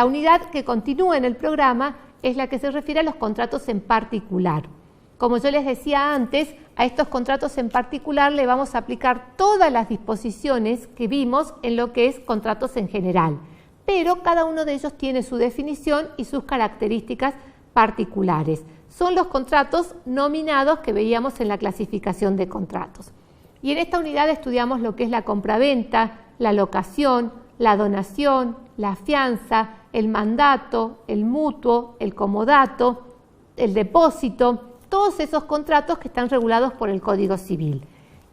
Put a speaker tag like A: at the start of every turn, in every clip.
A: La unidad que continúa en el programa es la que se refiere a los contratos en particular. Como yo les decía antes, a estos contratos en particular le vamos a aplicar todas las disposiciones que vimos en lo que es contratos en general, pero cada uno de ellos tiene su definición y sus características particulares. Son los contratos nominados que veíamos en la clasificación de contratos. Y en esta unidad estudiamos lo que es la compraventa, la locación, la donación, la fianza, el mandato, el mutuo, el comodato, el depósito, todos esos contratos que están regulados por el Código Civil.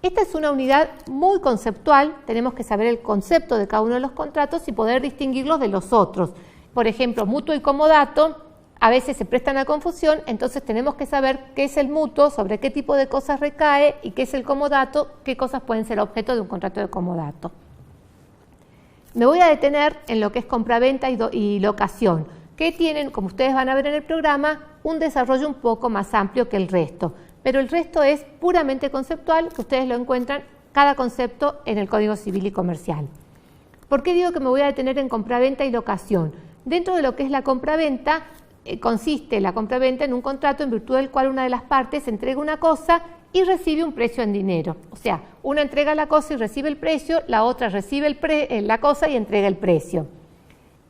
A: Esta es una unidad muy conceptual, tenemos que saber el concepto de cada uno de los contratos y poder distinguirlos de los otros. Por ejemplo, mutuo y comodato a veces se prestan a confusión, entonces tenemos que saber qué es el mutuo, sobre qué tipo de cosas recae y qué es el comodato, qué cosas pueden ser objeto de un contrato de comodato. Me voy a detener en lo que es compraventa y locación, que tienen, como ustedes van a ver en el programa, un desarrollo un poco más amplio que el resto, pero el resto es puramente conceptual, que ustedes lo encuentran cada concepto en el Código Civil y Comercial. ¿Por qué digo que me voy a detener en compraventa y locación? Dentro de lo que es la compraventa, consiste la compraventa en un contrato en virtud del cual una de las partes entrega una cosa y recibe un precio en dinero. O sea, una entrega la cosa y recibe el precio, la otra recibe la cosa y entrega el precio.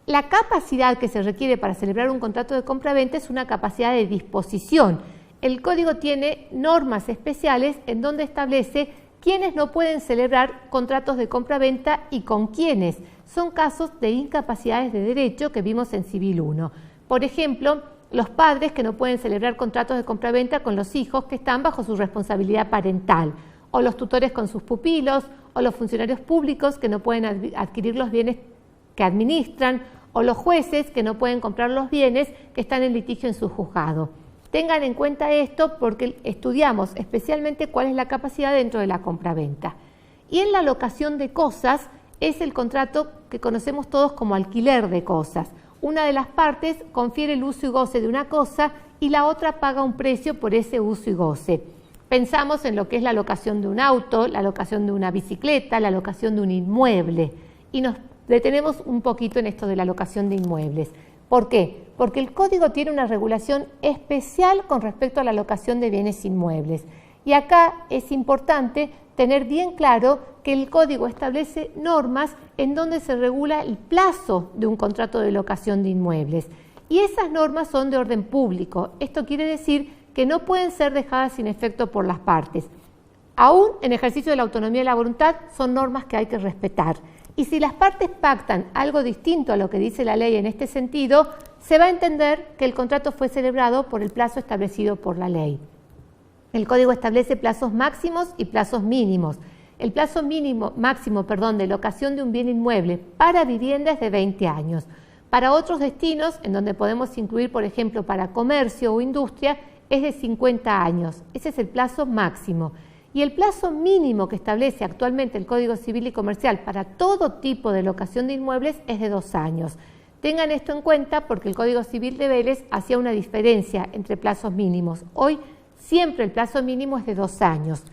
A: La capacidad que se requiere para celebrar un contrato de compraventa es una capacidad de disposición. El Código tiene normas especiales en donde establece quiénes no pueden celebrar contratos de compraventa y con quiénes. Son casos de incapacidades de derecho que vimos en Civil 1. Por ejemplo, los padres que no pueden celebrar contratos de compraventa con los hijos que están bajo su responsabilidad parental, o los tutores con sus pupilos, o los funcionarios públicos que no pueden adquirir los bienes que administran, o los jueces que no pueden comprar los bienes que están en litigio en su juzgado. Tengan en cuenta esto porque estudiamos especialmente cuál es la capacidad dentro de la compraventa. Y en la locación de cosas es el contrato que conocemos todos como alquiler de cosas. Una de las partes confiere el uso y goce de una cosa y la otra paga un precio por ese uso y goce. Pensamos en lo que es la locación de un auto, la locación de una bicicleta, la locación de un inmueble y nos detenemos un poquito en esto de la locación de inmuebles. ¿Por qué? Porque el Código tiene una regulación especial con respecto a la locación de bienes inmuebles. Y acá es importante tener bien claro que el Código establece normas en donde se regula el plazo de un contrato de locación de inmuebles. Y esas normas son de orden público. Esto quiere decir que no pueden ser dejadas sin efecto por las partes. Aún en ejercicio de la autonomía de la voluntad son normas que hay que respetar. Y si las partes pactan algo distinto a lo que dice la ley en este sentido, se va a entender que el contrato fue celebrado por el plazo establecido por la ley. El Código establece plazos máximos y plazos mínimos. El plazo máximo de locación de un bien inmueble para vivienda es de 20 años. Para otros destinos, en donde podemos incluir, por ejemplo, para comercio o industria, es de 50 años. Ese es el plazo máximo. Y el plazo mínimo que establece actualmente el Código Civil y Comercial para todo tipo de locación de inmuebles es de 2 años. Tengan esto en cuenta porque el Código Civil de Vélez hacía una diferencia entre plazos mínimos. Hoy siempre el plazo mínimo es de 2 años,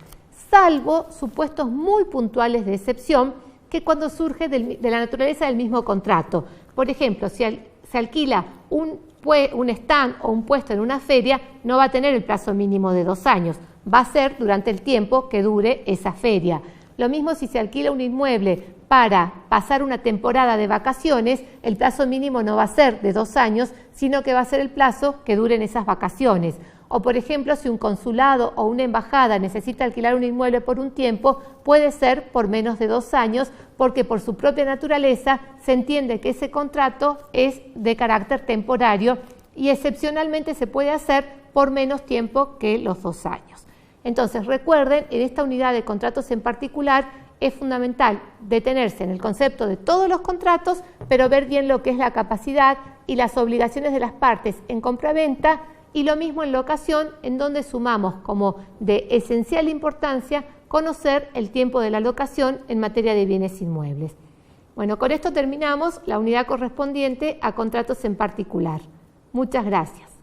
A: salvo supuestos muy puntuales de excepción que cuando surge de la naturaleza del mismo contrato. Por ejemplo, si se alquila un stand o un puesto en una feria, no va a tener el plazo mínimo de 2 años, va a ser durante el tiempo que dure esa feria. Lo mismo si se alquila un inmueble para pasar una temporada de vacaciones, el plazo mínimo no va a ser de 2 años, sino que va a ser el plazo que duren esas vacaciones. O por ejemplo, si un consulado o una embajada necesita alquilar un inmueble por un tiempo, puede ser por menos de 2 años, porque por su propia naturaleza se entiende que ese contrato es de carácter temporario y excepcionalmente se puede hacer por menos tiempo que los 2 años. Entonces recuerden, en esta unidad de contratos en particular es fundamental detenerse en el concepto de todos los contratos, pero ver bien lo que es la capacidad y las obligaciones de las partes en compraventa, y lo mismo en locación, en donde sumamos como de esencial importancia conocer el tiempo de la locación en materia de bienes inmuebles. Bueno, con esto terminamos la unidad correspondiente a contratos en particular. Muchas gracias.